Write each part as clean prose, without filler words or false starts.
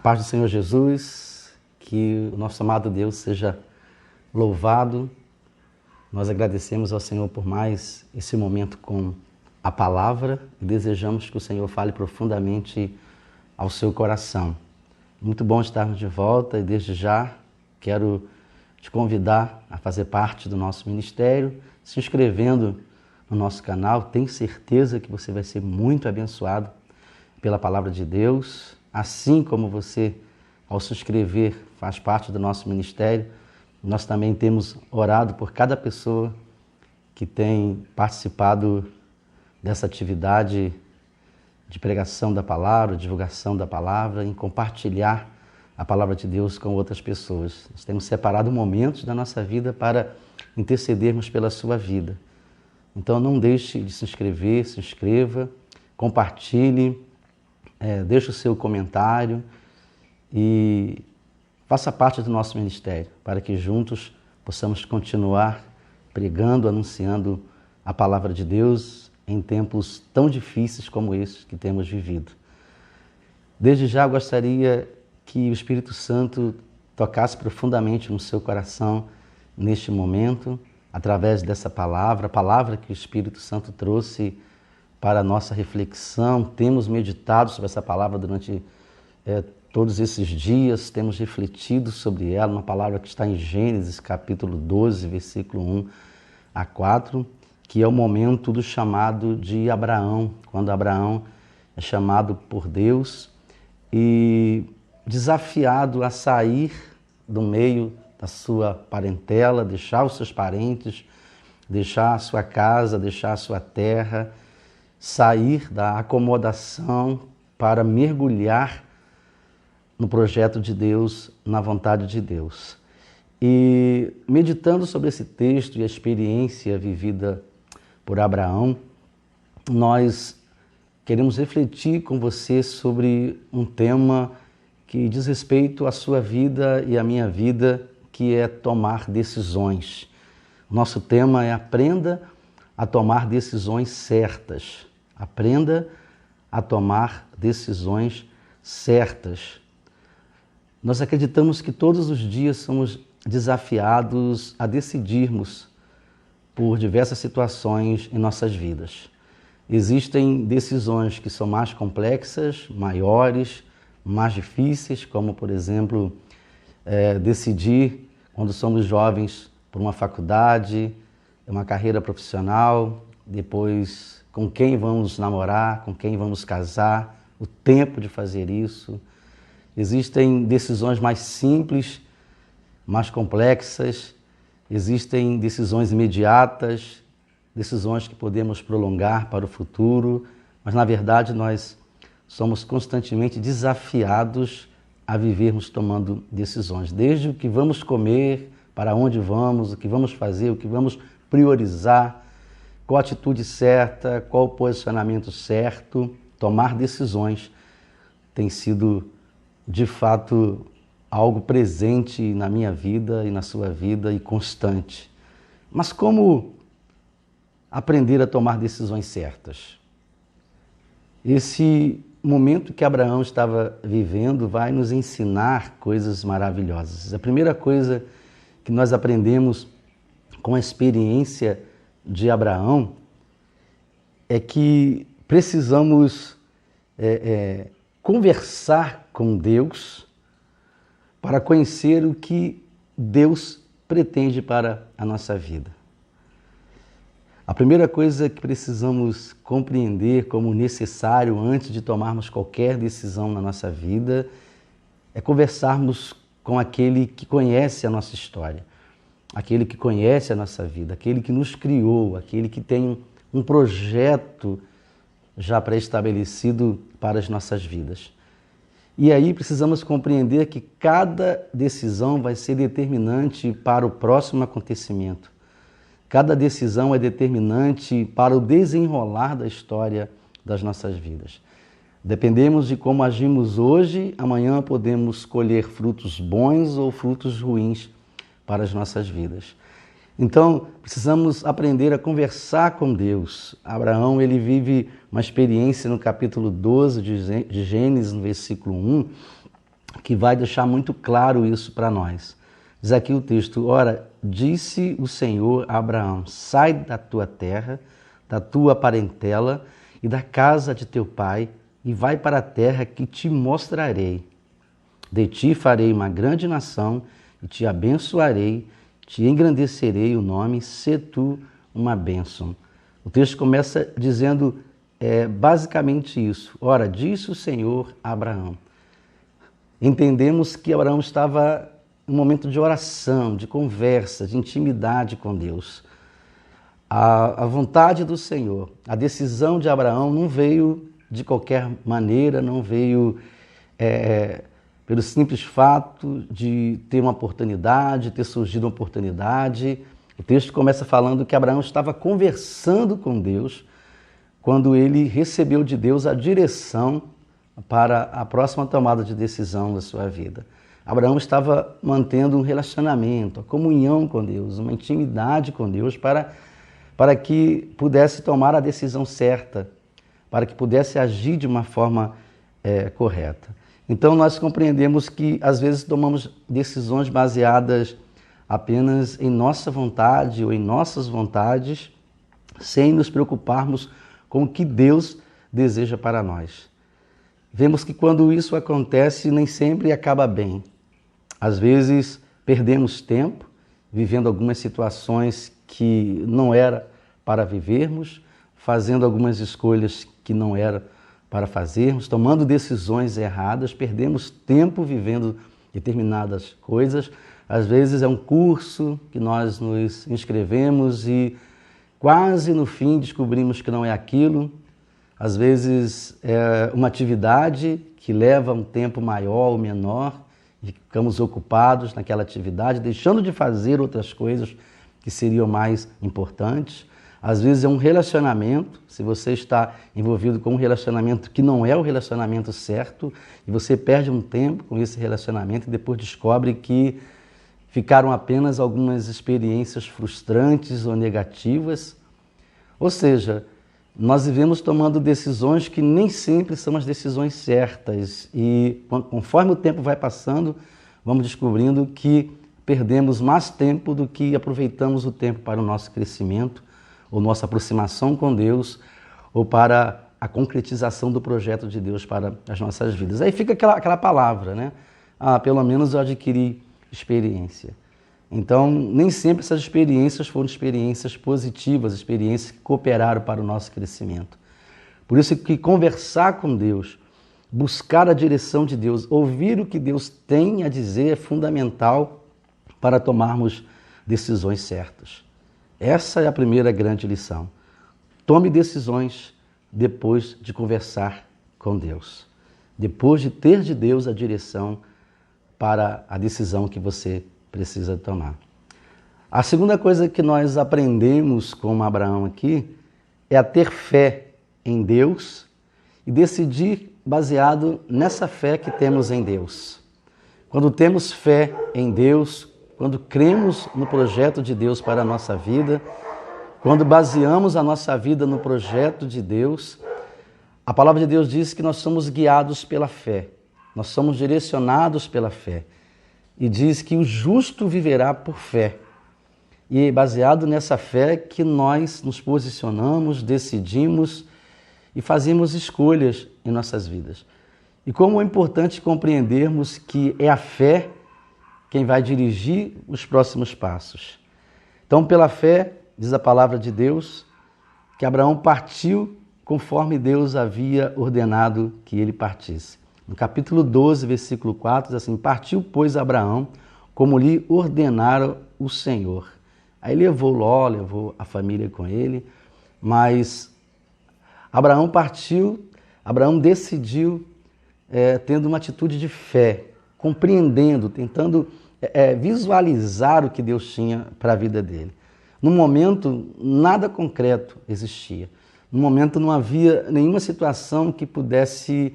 paz do Senhor Jesus, que o nosso amado Deus seja louvado. Nós agradecemos ao Senhor por mais esse momento com a palavra e desejamos que o Senhor fale profundamente ao seu coração. Muito bom estarmos de volta e desde já quero te convidar a fazer parte do nosso ministério, se inscrevendo no nosso canal. Tenho certeza que você vai ser muito abençoado pela palavra de Deus, assim como você, ao se inscrever, faz parte do nosso ministério. Nós também temos orado por cada pessoa que tem participado dessa atividade de pregação da palavra, divulgação da palavra, em compartilhar a palavra de Deus com outras pessoas. Nós temos separado momentos da nossa vida para intercedermos pela sua vida. Então não deixe de se inscrever, se inscreva, compartilhe, deixe o seu comentário e faça parte do nosso ministério, para que juntos possamos continuar pregando, anunciando a palavra de Deus em tempos tão difíceis como esses que temos vivido. Desde já gostaria que o Espírito Santo tocasse profundamente no seu coração neste momento, através dessa palavra, a palavra que o Espírito Santo trouxe para a nossa reflexão. Temos meditado sobre essa palavra durante todos esses dias, temos refletido sobre ela, uma palavra que está em Gênesis, capítulo 12, versículo 1 a 4, que é o momento do chamado de Abraão, quando Abraão é chamado por Deus e desafiado a sair do meio da sua parentela, deixar os seus parentes, deixar a sua casa, deixar a sua terra, sair da acomodação para mergulhar no projeto de Deus, na vontade de Deus. E meditando sobre esse texto e a experiência vivida por Abraão, nós queremos refletir com você sobre um tema que diz respeito à sua vida e à minha vida, que é tomar decisões. Nosso tema é aprenda a tomar decisões certas. Aprenda a tomar decisões certas. Nós acreditamos que todos os dias somos desafiados a decidirmos por diversas situações em nossas vidas. Existem decisões que são mais complexas, maiores, mais difíceis, como, por exemplo, decidir, quando somos jovens, por uma faculdade, uma carreira profissional, depois com quem vamos namorar, com quem vamos casar, o tempo de fazer isso. Existem decisões mais simples, mais complexas, existem decisões imediatas, decisões que podemos prolongar para o futuro, mas na verdade nós somos constantemente desafiados a vivermos tomando decisões, desde o que vamos comer, para onde vamos, o que vamos fazer, o que vamos priorizar, qual a atitude certa, qual o posicionamento certo. Tomar decisões tem sido, de fato, algo presente na minha vida e na sua vida e constante. Mas como aprender a tomar decisões certas? Esse momento que Abraão estava vivendo vai nos ensinar coisas maravilhosas. A primeira coisa que nós aprendemos com a experiência de Abraão é que precisamos conversar com Deus para conhecer o que Deus pretende para a nossa vida. A primeira coisa que precisamos compreender como necessário antes de tomarmos qualquer decisão na nossa vida é conversarmos com aquele que conhece a nossa história, aquele que conhece a nossa vida, aquele que nos criou, aquele que tem um projeto já pré-estabelecido para as nossas vidas. E aí precisamos compreender que cada decisão vai ser determinante para o próximo acontecimento. Cada decisão é determinante para o desenrolar da história das nossas vidas. Dependemos de como agimos hoje, amanhã podemos colher frutos bons ou frutos ruins para as nossas vidas. Então, precisamos aprender a conversar com Deus. Abraão, ele vive uma experiência no capítulo 12 de Gênesis, no versículo 1, que vai deixar muito claro isso para nós. Diz aqui o texto: ora, disse o Senhor a Abraão, sai da tua terra, da tua parentela e da casa de teu pai, e vai para a terra que te mostrarei. De ti farei uma grande nação, e te abençoarei, te engrandecerei o nome, sê tu uma bênção. O texto começa dizendo basicamente isso. Ora, disse o Senhor a Abraão. Entendemos que Abraão estava em um momento de oração, de conversa, de intimidade com Deus. A vontade do Senhor, a decisão de Abraão não veio de qualquer maneira, não veio pelo simples fato de ter uma oportunidade, ter surgido uma oportunidade. O texto começa falando que Abraão estava conversando com Deus quando ele recebeu de Deus a direção para a próxima tomada de decisão da sua vida. Abraão estava mantendo um relacionamento, a comunhão com Deus, uma intimidade com Deus para que pudesse tomar a decisão certa, para que pudesse agir de uma forma correta. Então nós compreendemos que às vezes tomamos decisões baseadas apenas em nossa vontade ou em nossas vontades, sem nos preocuparmos com o que Deus deseja para nós. Vemos que quando isso acontece, nem sempre acaba bem. Às vezes perdemos tempo vivendo algumas situações que não era para vivermos, fazendo algumas escolhas que não era para fazermos, tomando decisões erradas, perdemos tempo vivendo determinadas coisas. Às vezes é um curso que nós nos inscrevemos e quase no fim descobrimos que não é aquilo. Às vezes é uma atividade que leva um tempo maior ou menor e ficamos ocupados naquela atividade, deixando de fazer outras coisas que seriam mais importantes. Às vezes é um relacionamento, se você está envolvido com um relacionamento que não é o relacionamento certo, e você perde um tempo com esse relacionamento e depois descobre que ficaram apenas algumas experiências frustrantes ou negativas. Ou seja, nós vivemos tomando decisões que nem sempre são as decisões certas e conforme o tempo vai passando, vamos descobrindo que perdemos mais tempo do que aproveitamos o tempo para o nosso crescimento, ou nossa aproximação com Deus, ou para a concretização do projeto de Deus para as nossas vidas. Aí fica aquela palavra, né? Pelo menos eu adquiri experiência. Então, nem sempre essas experiências foram experiências positivas, experiências que cooperaram para o nosso crescimento. Por isso que conversar com Deus, buscar a direção de Deus, ouvir o que Deus tem a dizer é fundamental para tomarmos decisões certas. Essa é a primeira grande lição. Tome decisões depois de conversar com Deus. Depois de ter de Deus a direção para a decisão que você precisa tomar. A segunda coisa que nós aprendemos com Abraão aqui é a ter fé em Deus e decidir baseado nessa fé que temos em Deus. Quando temos fé em Deus, quando cremos no projeto de Deus para a nossa vida, quando baseamos a nossa vida no projeto de Deus, a palavra de Deus diz que nós somos guiados pela fé, nós somos direcionados pela fé. E diz que o justo viverá por fé. E é baseado nessa fé que nós nos posicionamos, decidimos e fazemos escolhas em nossas vidas. E como é importante compreendermos que é a fé quem vai dirigir os próximos passos. Então, pela fé, diz a palavra de Deus, que Abraão partiu conforme Deus havia ordenado que ele partisse. No capítulo 12, versículo 4, diz assim: partiu, pois, Abraão, como lhe ordenara o Senhor. Aí levou Ló, levou a família com ele, mas Abraão partiu, Abraão decidiu, tendo uma atitude de fé, compreendendo, tentando visualizar o que Deus tinha para a vida dele. No momento, nada concreto existia. No momento, não havia nenhuma situação que pudesse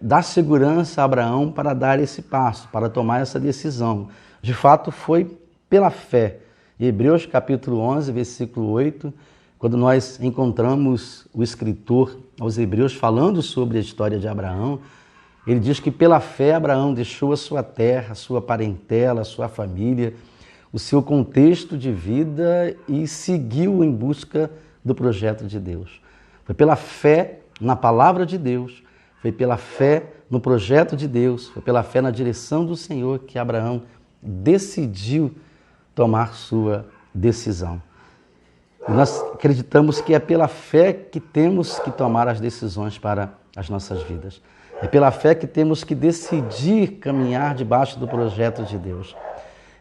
dar segurança a Abraão para dar esse passo, para tomar essa decisão. De fato, foi pela fé. Em Hebreus capítulo 11, versículo 8, quando nós encontramos o escritor aos Hebreus falando sobre a história de Abraão, Ele diz que pela fé Abraão deixou a sua terra, a sua parentela, a sua família, o seu contexto de vida e seguiu em busca do projeto de Deus. Foi pela fé na palavra de Deus, foi pela fé no projeto de Deus, foi pela fé na direção do Senhor que Abraão decidiu tomar sua decisão. E nós acreditamos que é pela fé que temos que tomar as decisões para as nossas vidas. É pela fé que temos que decidir caminhar debaixo do projeto de Deus.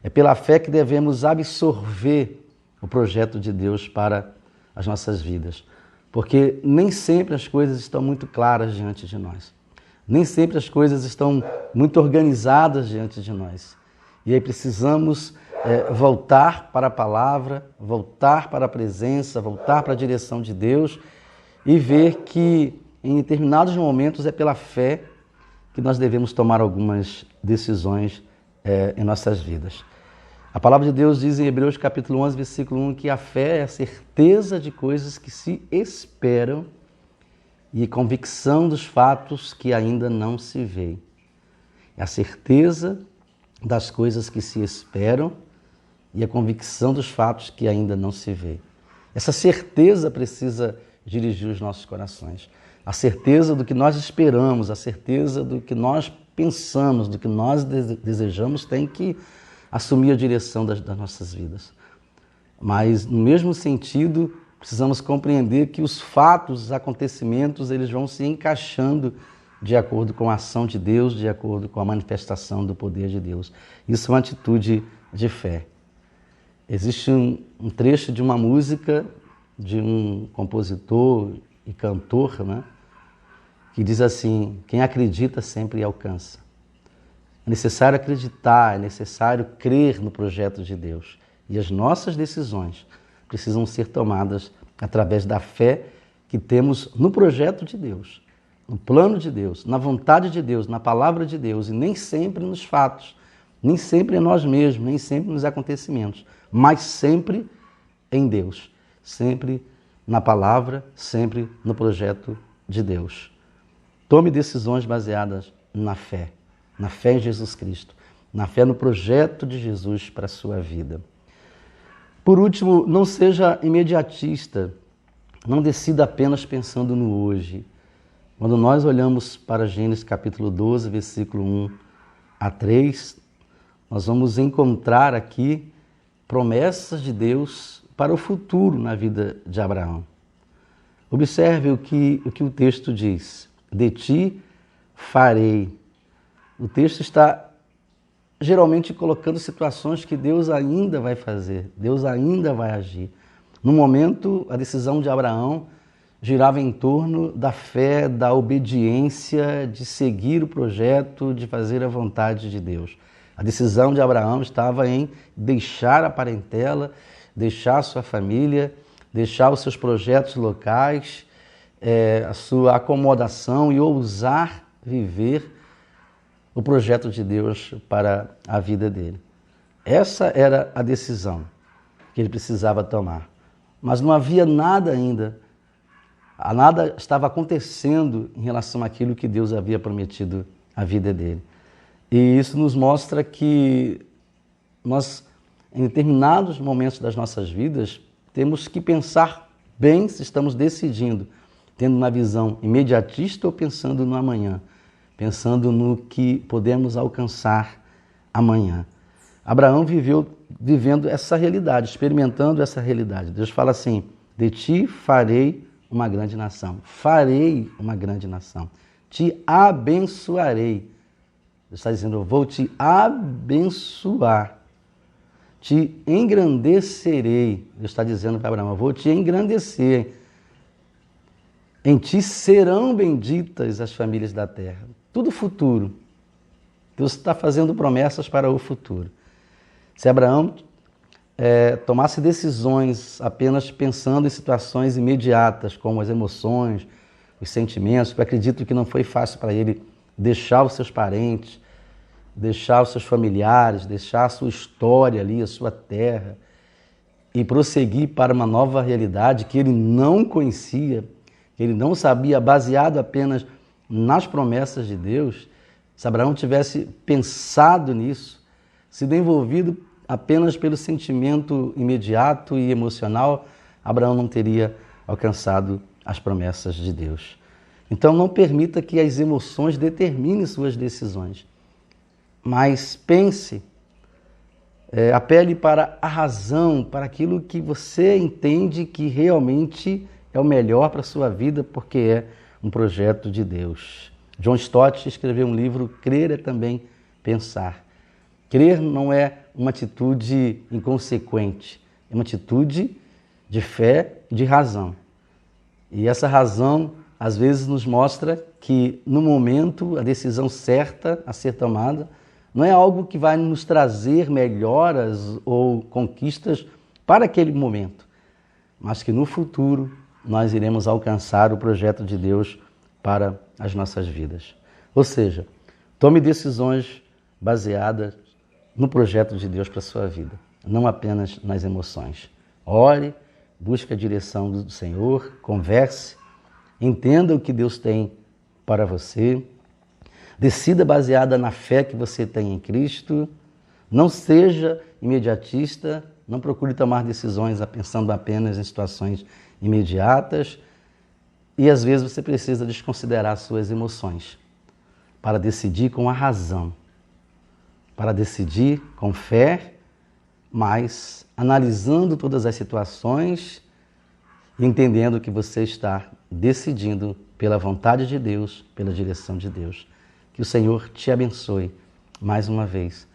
É pela fé que devemos absorver o projeto de Deus para as nossas vidas. Porque nem sempre as coisas estão muito claras diante de nós. Nem sempre as coisas estão muito organizadas diante de nós. E aí precisamos voltar para a palavra, voltar para a presença, voltar para a direção de Deus e ver que em determinados momentos é pela fé que nós devemos tomar algumas decisões em nossas vidas. A palavra de Deus diz em Hebreus capítulo 11, versículo 1, que a fé é a certeza de coisas que se esperam e convicção dos fatos que ainda não se veem. É a certeza das coisas que se esperam e a convicção dos fatos que ainda não se veem. Essa certeza precisa dirigir os nossos corações. A certeza do que nós esperamos, a certeza do que nós pensamos, do que nós desejamos tem que assumir a direção das nossas vidas. Mas, no mesmo sentido, precisamos compreender que os fatos, os acontecimentos, eles vão se encaixando de acordo com a ação de Deus, de acordo com a manifestação do poder de Deus. Isso é uma atitude de fé. Existe um trecho de uma música de um compositor e cantor, né, que diz assim: quem acredita sempre alcança. É necessário acreditar, é necessário crer no projeto de Deus. E as nossas decisões precisam ser tomadas através da fé que temos no projeto de Deus, no plano de Deus, na vontade de Deus, na palavra de Deus, e nem sempre nos fatos, nem sempre em nós mesmos, nem sempre nos acontecimentos, mas sempre em Deus, sempre na palavra, sempre no projeto de Deus. Tome decisões baseadas na fé em Jesus Cristo, na fé no projeto de Jesus para a sua vida. Por último, não seja imediatista, não decida apenas pensando no hoje. Quando nós olhamos para Gênesis capítulo 12, versículo 1 a 3, nós vamos encontrar aqui promessas de Deus para o futuro na vida de Abraão. Observe o que o texto diz: de ti farei. O texto está geralmente colocando situações que Deus ainda vai fazer, Deus ainda vai agir. No momento, a decisão de Abraão girava em torno da fé, da obediência, de seguir o projeto, de fazer a vontade de Deus. A decisão de Abraão estava em deixar a parentela, deixar a sua família, deixar os seus projetos locais, a sua acomodação e ousar viver o projeto de Deus para a vida dele. Essa era a decisão que ele precisava tomar. Mas não havia nada ainda, nada estava acontecendo em relação àquilo que Deus havia prometido à vida dele. E isso nos mostra que nós, em determinados momentos das nossas vidas, temos que pensar bem se estamos decidindo, tendo uma visão imediatista ou pensando no amanhã, pensando no que podemos alcançar amanhã. Abraão vivendo essa realidade, experimentando essa realidade. Deus fala assim: de ti farei uma grande nação. Farei uma grande nação. Te abençoarei. Deus está dizendo: eu vou te abençoar. Te engrandecerei. Deus está dizendo para Abraão: eu vou te engrandecer. Em ti serão benditas as famílias da terra. Tudo futuro. Deus está fazendo promessas para o futuro. Se Abraão tomasse decisões apenas pensando em situações imediatas, como as emoções, os sentimentos, eu acredito que não foi fácil para ele deixar os seus parentes, deixar os seus familiares, deixar a sua história ali, a sua terra, e prosseguir para uma nova realidade que ele não conhecia, que ele não sabia, baseado apenas nas promessas de Deus. Se Abraão tivesse pensado nisso, sido envolvido apenas pelo sentimento imediato e emocional, Abraão não teria alcançado as promessas de Deus. Então não permita que as emoções determinem suas decisões, mas pense, apele para a razão, para aquilo que você entende que realmente é o melhor para a sua vida, porque é um projeto de Deus. John Stott escreveu um livro, Crer é também pensar. Crer não é uma atitude inconsequente, é uma atitude de fé e de razão. E essa razão, às vezes, nos mostra que, no momento, a decisão certa a ser tomada não é algo que vai nos trazer melhoras ou conquistas para aquele momento, mas que no futuro nós iremos alcançar o projeto de Deus para as nossas vidas. Ou seja, tome decisões baseadas no projeto de Deus para a sua vida, não apenas nas emoções. Ore, busque a direção do Senhor, converse, entenda o que Deus tem para você, decida baseada na fé que você tem em Cristo, não seja imediatista, não procure tomar decisões pensando apenas em situações imediatas e às vezes você precisa desconsiderar suas emoções para decidir com a razão, para decidir com fé, mas analisando todas as situações e entendendo que você está decidindo pela vontade de Deus, pela direção de Deus. Que o Senhor te abençoe mais uma vez